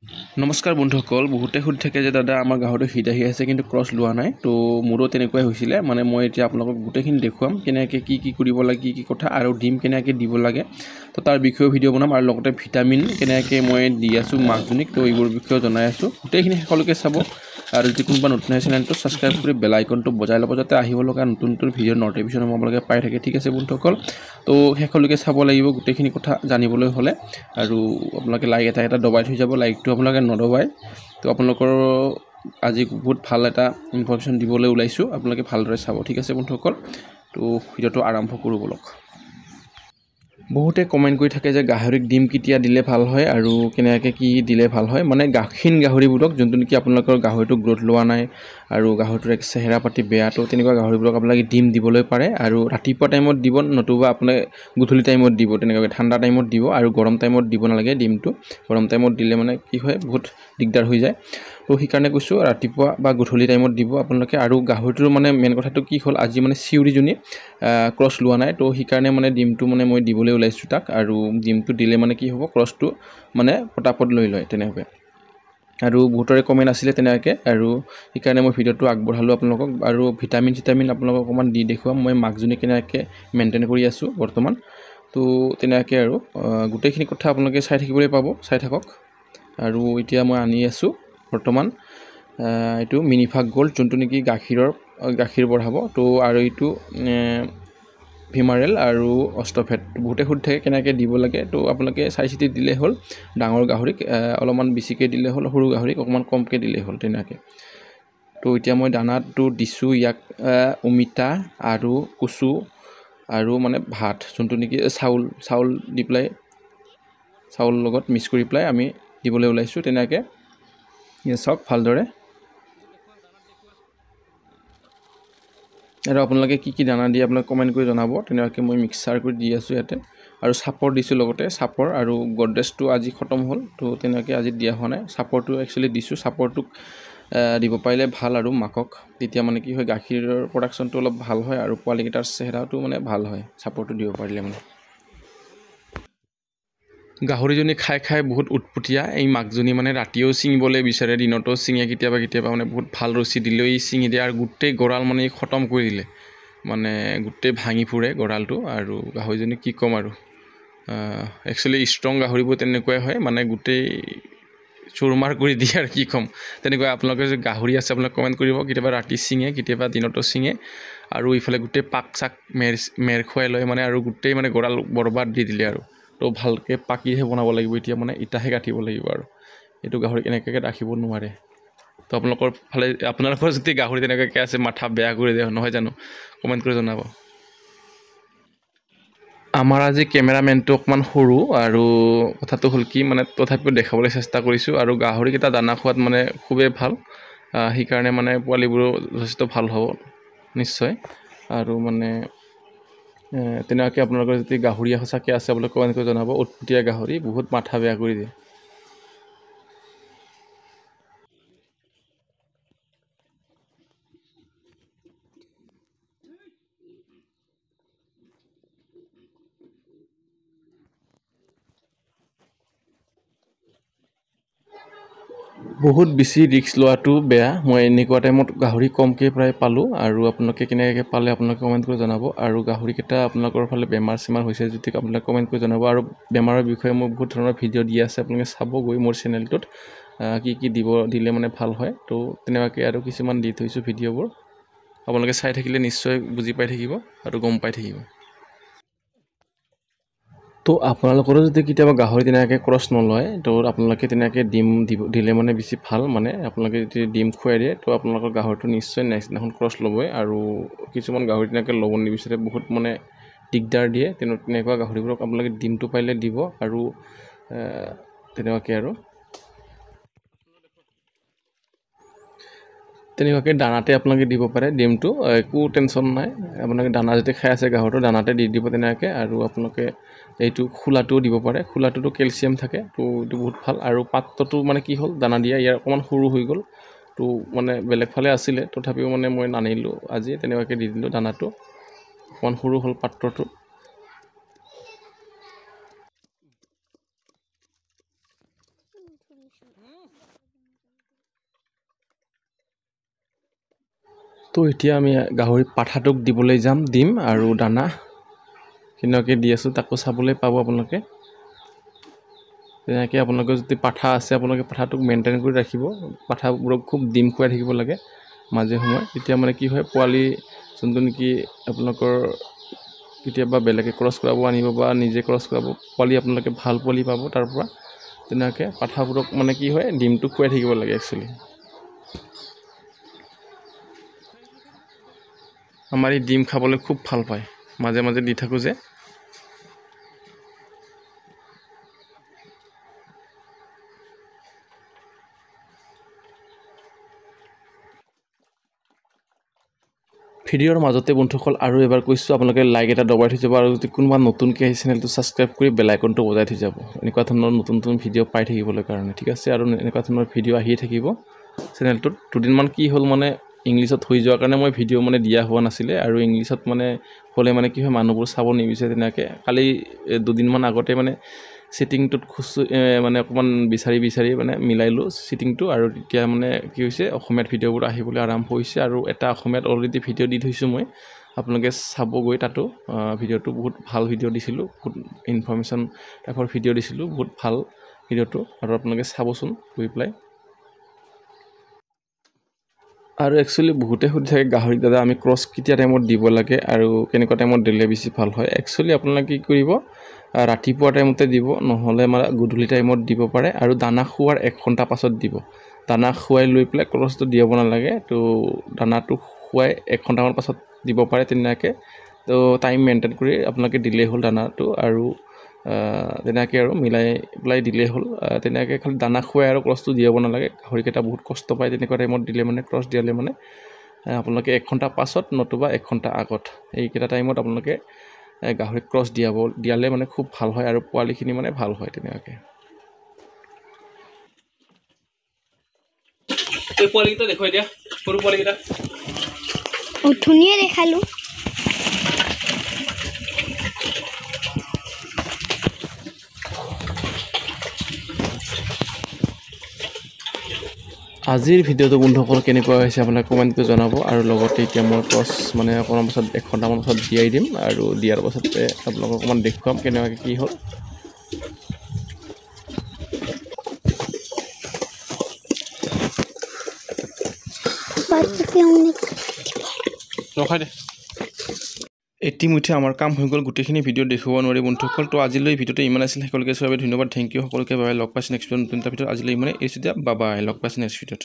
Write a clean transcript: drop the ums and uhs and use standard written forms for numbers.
নমস্কাৰ বন্ধুসকল, বহুতে সুধি থাকে যে দাদা আমাৰ গাহৰিটো হিট আহি আছে কিন্তু ক্ৰছ লোৱা নাই। তো মোৰো তেনেকুৱাই হৈছিলে, মানে মই এতিয়া আপোনালোকক গোটেইখিনি দেখুৱাম কেনেকৈ কি কৰিব লাগে, কি কথা আৰু ডিম কেনেকৈ দিব লাগে। তো তাৰ বিষয়েও ভিডিঅ' বনাম আৰু লগতে ভিটামিন কেনেকৈ মই দি আছোঁ মাকজনীক, তো এইবোৰ বিষয়েও জনাই আছোঁ। গোটেইখিনি শেষলৈকে চাব আৰু যদি কোনোবা নতুন হয় চেনেলটো ছাবস্ক্ৰাইব কৰি বেল আইকনটো বজাই ল'ব, যাতে আহিব লগা নতুন ভিডিঅ'ৰ নটিফিকেশ্যন আপোনালোকে পাই থাকে। ঠিক আছে বন্ধুসকল, তো শেষলৈকে চাব লাগিব গোটেইখিনি কথা জানিবলৈ হ'লে। আৰু আপোনালোকে লাইক এটা দবাই থৈ যাব, লাইকটো আপোনালোকে নদবাই। তো আপোনালোকৰ আজি বহুত ভাল এটা ইনফৰমেশ্যন দিবলৈ ওলাইছোঁ, আপোনালোকে ভালদৰে চাব। ঠিক আছে বন্ধুসকল, তো ভিডিঅ'টো আৰম্ভ কৰোঁ বলক। বহুতে কমেণ্ট কৰি থাকে যে গাহৰিক ডিম কেতিয়া দিলে ভাল হয় আৰু কেনেকৈ কি দিলে ভাল হয়। মানে ক্ষীণ গাহৰিবোৰক, যোনটো নেকি আপোনালোকৰ গাহৰিটো গ্ৰ'থ লোৱা নাই আৰু গাহৰিটোৰ এক চেহেৰা পাতি বেয়াটো, তেনেকুৱা গাহৰিবোৰক আপোনালোকে ডিম দিবলৈ পাৰে। আৰু ৰাতিপুৱা টাইমত দিব, নতুবা আপোনাক গধূলি টাইমত দিব, তেনেকৈ ঠাণ্ডা টাইমত দিব। আৰু গৰম টাইমত দিব নালাগে ডিমটো, গৰম টাইমত দিলে মানে কি হয় বহুত দিগদাৰ হৈ যায়। তো সেইকাৰণে কৈছোঁ ৰাতিপুৱা বা গধূলি টাইমত দিব আপোনালোকে। আৰু গাহৰিটোৰ মানে মেইন কথাটো কি হ'ল, আজি মানে চিউৰিজনী ক্ৰছ লোৱা নাই, তো সেইকাৰণে মানে ডিমটো মানে মই দিবলৈ ওলাইছোঁ তাক। আৰু ডিমটো দিলে মানে কি হ'ব, ক্ৰছটো মানে পটাপট লৈ লয় তেনেকৈ। আৰু বহুতৰে কমেণ্ট আছিলে তেনেকৈ, আৰু সেইকাৰণে মই ভিডিঅ'টো আগবঢ়ালোঁ আপোনালোকক। আৰু ভিটামিন আপোনালোকক অকণমান দি দেখুৱাম মই মাকজনী কেনেকৈ মেইনটেইন কৰি আছোঁ বৰ্তমান। তো তেনেকৈ আৰু গোটেইখিনি কথা আপোনালোকে চাই থাকিবলৈ পাব, চাই থাকক। আৰু এতিয়া মই আনি আছোঁ বৰ্তমান এইটো মিনিভাগ গ'ল্ড, যোনটো নেকি গাখীৰ বঢ়াব। তো আৰু এইটো ভিমাৰেল আৰু অষ্টভেট। বহুতে সুধি থাকে কেনেকৈ দিব লাগে, তো আপোনালোকে চাই চিতি দিলে হ'ল। ডাঙৰ গাহৰিক অলপমান বেছিকৈ দিলে হ'ল, সৰু গাহৰিক অকণমান কমকৈ দিলে হ'ল তেনেকৈ। তো এতিয়া মই দানাটো দিছোঁ ইয়াক অমিতা আৰু কচু আৰু মানে ভাত, যোনটো নেকি চাউল দি পেলাই, চাউল লগত মিক্স কৰি পেলাই আমি দিবলৈ ওলাইছোঁ তেনেকৈ। চাওক ভালদৰে। আৰু আপোনালোকে কি দানা দিয়ে আপোনালোকে কমেণ্ট কৰি জনাব। তেনেকুৱাকৈ মই মিক্সাৰ কৰি দি আছোঁ ইয়াতে। আৰু চাপৰ দিছোঁ লগতে, চাপৰ আৰু গডৰেজটো আজি খতম হ'ল, তো তেনেকৈ আজি দিয়া হোৱা নাই। চাপৰটো একচুৱেলি দিছোঁ, চাপৰটোক দিব পাৰিলে ভাল আৰু মাকক, তেতিয়া মানে কি হয় গাখীৰৰ প্ৰডাকশ্যনটো অলপ ভাল হয় আৰু পোৱালিকেইটাৰ চেহেৰাটো মানে ভাল হয় চাপৰটো দিব পাৰিলে মানে। গাহৰিজনী খাই বহুত উৎপতীয়া। এই মাকজনী মানে ৰাতিও ছিঙিবলৈ বিচাৰে, দিনতো ছিঙে, কেতিয়াবা মানে বহুত ভাল ৰছী দিলেই ছিঙি দিয়ে। আৰু গোটেই গঁৰাল মানে খতম কৰি দিলে, মানে গোটেই ভাঙি ফুৰে গঁৰালটো। আৰু গাহৰিজনী কি ক'ম আৰু, একচুৱেলি ষ্ট্ৰং গাহৰিবোৰ তেনেকুৱাই হয়, মানে গোটেই চুৰমাৰ কৰি দিয়ে আৰু কি ক'ম। তেনেকুৱা আপোনালোকে যদি গাহৰি আছে আপোনালোকে কমেণ্ট কৰিব। কেতিয়াবা ৰাতি ছিঙে, কেতিয়াবা দিনতো ছিঙে। আৰু ইফালে গোটেই পাক চাক মেৰ খুৱাই লয় মানে, আৰু গোটেই মানে গঁৰাল বৰবাদ দি দিলে আৰু। তো ভালকৈ পাকিহে বনাব লাগিব এতিয়া, মানে ইটাহে গাঁঠিব লাগিব। আৰু এইটো গাহৰি এনেকৈ ৰাখিব নোৱাৰে। তো আপোনালোকৰ যদি গাহৰি তেনেকুৱাকৈ আছে, মাথা বেয়া কৰি দিয়ে নহয় জানো, কমেণ্ট কৰি জনাব। আমাৰ আজি কেমেৰামেনটো অকণমান সৰু, আৰু কথাটো হ'ল কি, মানে তথাপিও দেখাবলৈ চেষ্টা কৰিছোঁ। আৰু গাহৰিকেইটা দানা খোৱাত মানে খুবেই ভাল, সেইকাৰণে মানে পোৱালিবোৰো যথেষ্ট ভাল হ'ব নিশ্চয়। আৰু মানে তেনেকুৱাকৈ আপোনালোকৰ যদি গাহৰি সঁচাকৈ আছে আপোনালোকে কমেণ্ট কৰি জনাব। উৎপতীয়া গাহৰি, বহুত মাথা বেয়া কৰি দিয়ে। বহুত বেছি ৰিস্ক লোৱাটো বেয়া। মই এনেকুৱা টাইমত গাহৰি কমকৈ প্ৰায় পালোঁ। আৰু আপোনালোকে কেনেকৈ পালে আপোনালোকে কমেণ্ট কৰি জনাব। আৰু গাহৰিকেইটা আপোনালোকৰ ফালে বেমাৰ চেমাৰ হৈছে যদি আপোনালোকে কমেণ্ট কৰি জনাব। আৰু বেমাৰৰ বিষয়ে মই বহুত ধৰণৰ ভিডিঅ' দি আছে, আপোনালোকে চাবগৈ মোৰ চেনেলটোত, কি দিলে মানে ভাল হয়। তো তেনেকুৱাকৈ আৰু কিছুমান দি থৈছোঁ ভিডিঅ'বোৰ, আপোনালোকে চাই থাকিলে নিশ্চয় বুজি পাই থাকিব আৰু গম পাই থাকিব। তো আপোনালোকৰো যদি কেতিয়াবা গাহৰি তেনেকৈ ক্ৰছ নলয়, তো আপোনালোকে তেনেকৈ ডিম দিলে মানে বেছি ভাল। মানে আপোনালোকে যদি ডিম খুৱাই দিয়ে, তো আপোনালোকৰ গাহৰিটো নিশ্চয় নেক্সট দিনাখন ক্ৰছ ল'বই। আৰু কিছুমান গাহৰি তেনেকৈ ল'ব নিবিচাৰে, বহুত মানে দিগদাৰ দিয়ে। তেনেকুৱা গাহৰিবোৰক আপোনালোকে ডিমটো পাৰিলে দিব। আৰু তেনেকুৱাকৈ আৰু তেনেকুৱাকৈ দানাতে আপোনালোকে দিব পাৰে ডিমটো, একো টেনশ্যন নাই। আপোনালোকে দানা যদি খাই আছে গাহৰিটো, দানাতে দি দিব তেনেকৈ। আৰু আপোনালোকে এইটো খোলাটোও দিব পাৰে, খোলাটোতো কেলছিয়াম থাকে, তো এইটো বহুত ভাল। আৰু পাত্ৰটো মানে কি হ'ল, দানা দিয়া ইয়াৰ অকণমান সৰু হৈ গ'ল, তো মানে বেলেগ ফালে আছিলে, তথাপিও মানে মই নানিলোঁ আজি, তেনেকুৱাকৈ দি দিলোঁ দানাটো। অকণমান সৰু হ'ল পাত্ৰটো। তো এতিয়া আমি গাহৰি পাঠাটোক দিবলৈ যাম ডিম আৰু দানা কেনেকৈ দি আছোঁ তাকো চাবলৈ পাব আপোনালোকে তেনেকৈ আপোনালোকে যদি পাঠা আছে আপোনালোকে পাঠাটোক মেইনটেইন কৰি ৰাখিব পাঠাবোৰক খুব ডিম খুৱাই থাকিব লাগে মাজে সময়ে তেতিয়া মানে কি হয় পোৱালি যোনটো নেকি আপোনালোকৰ কেতিয়াবা বেলেগে ক্ৰছ কৰাব আনিব বা নিজে ক্ৰছ কৰাব পোৱালি আপোনালোকে ভাল পোৱালি পাব তাৰ পৰা তেনেকৈ পাঠাবোৰক মানে কি হয় ডিমটো খুৱাই থাকিব লাগে একচুৱেলি আমাৰ এই ডিম খাবলৈ খুব ভাল পায় মাজে মাজে দি থাকোঁ যে ভিডিঅ'ৰ মাজতে বন্ধুসকল আৰু এবাৰ কৈছোঁ আপোনালোকে লাইক এটা দবাই থৈ যাব আৰু যদি কোনোবা নতুনকৈ আহি চেনেলটো ছাবস্ক্ৰাইব কৰি বেল আইকনটো বজাই থৈ যাব এনেকুৱা ধৰণৰ নতুন নতুন ভিডিঅ' পাই থাকিবলৈ কাৰণে ঠিক আছে আৰু এনেকুৱা ধৰণৰ ভিডিঅ' আহিয়ে থাকিব চেনেলটোত দুদিনমান কি হ'ল মানে ইংলিছত হৈ যোৱাৰ কাৰণে মই ভিডিঅ' মানে দিয়া হোৱা নাছিলে আৰু ইংলিছত মানে হ'লে মানে কি হয় মানুহবোৰ চাব নিবিচাৰে তেনেকৈ কালি দুদিনমান আগতে মানে ছেটিংটোত মানে অকণমান বিচাৰি মানে মিলাইলোঁ ছেটিংটো আৰু তেতিয়া মানে কি হৈছে অসমীয়াত ভিডিঅ'বোৰ আহিবলৈ আৰম্ভ হৈছে আৰু এটা অসমীয়াত অলৰেডি ভিডিঅ' দি থৈছোঁ মই আপোনালোকে চাবগৈ তাতো ভিডিঅ'টো বহুত ভাল ভিডিঅ' দিছিলোঁ বহুত ইনফৰ্মেশ্যন টাইপৰ ভিডিঅ' দিছিলোঁ বহুত ভাল ভিডিঅ'টো আৰু আপোনালোকে চাবচোন গৈ পেলাই আৰু একচুৱেলি বহুতে সুধি থাকে গাহৰি দাদা আমি ক্ৰছ কেতিয়া টাইমত দিব লাগে আৰু কেনেকুৱা টাইমত দিলে বেছি ভাল হয় একচুৱেলি আপোনালোকে কি কৰিব ৰাতিপুৱা টাইমতে দিব নহ'লে আমাৰ গধূলি টাইমত দিব পাৰে আৰু দানা খোৱাৰ 1 ঘণ্টা পাছত দিব দানা খুৱাই লৈ পেলাই ক্ৰছটো দিয়াব নালাগে তো দানাটো খুৱাই 1 ঘণ্টামান পাছত দিব পাৰে তেনেকৈ তো টাইম মেইনটেইন কৰি আপোনালোকে দিলেই হ'ল দানাটো আৰু তেনেকৈ আৰু মিলাই পেলাই দিলেই হ'ল তেনেকৈ খালি দানা খুৱাই আৰু ক্ৰছটো দিয়াব নালাগে গাহৰিকেইটা বহুত কষ্ট পায় তেনেকুৱা টাইমত দিলে মানে ক্ৰছ দিয়ালে মানে আপোনালোকে 1 ঘণ্টা পাছত নতুবা 1 ঘণ্টা আগত এইকেইটা টাইমত আপোনালোকে গাহৰি ক্ৰছ দিয়ালে মানে খুব ভাল হয় আৰু পোৱালিখিনি মানে ভাল হয় তেনেকৈ এই পোৱালিকেইটা দেখুৱাই দিয়া সৰু পোৱালিকেইটা ধুনীয়া দেখালোঁ আজিৰ ভিডিঅ'টো বন্ধুসকল কেনেকুৱা হৈছে আপোনাক কমেণ্ট কৰি জনাব আৰু লগতে এতিয়া মই ক্ৰছ মানে অকণমান পাছত 1 ঘণ্টামান পাছত দিয়াই দিম আৰু দিয়াৰ পাছতে আপোনালোকক অকণমান দেখুৱাম কেনেকুৱাকৈ কি হ'ল ৰখাই দে ইতিমধ্যে আমাৰ কাম হৈ গ'ল গোটেইখিনি ভিডিঅ' দেখুৱাব নোৱাৰি বন্ধুসকল তো আজিলৈ ভিডিঅ'টো ইমান আছিল সকলোকে চোৱাৰ বাবে ধন্যবাদ থেংক ইউ সকলোকে বাই লগ পাইছোঁ নেক্সট ভিডিঅ' নতুন এটা ভিডিঅ'ত আজিলৈ ইমানে এই দিয়া বাই লগ পাইছোঁ নেক্সট ভিডিঅ'ত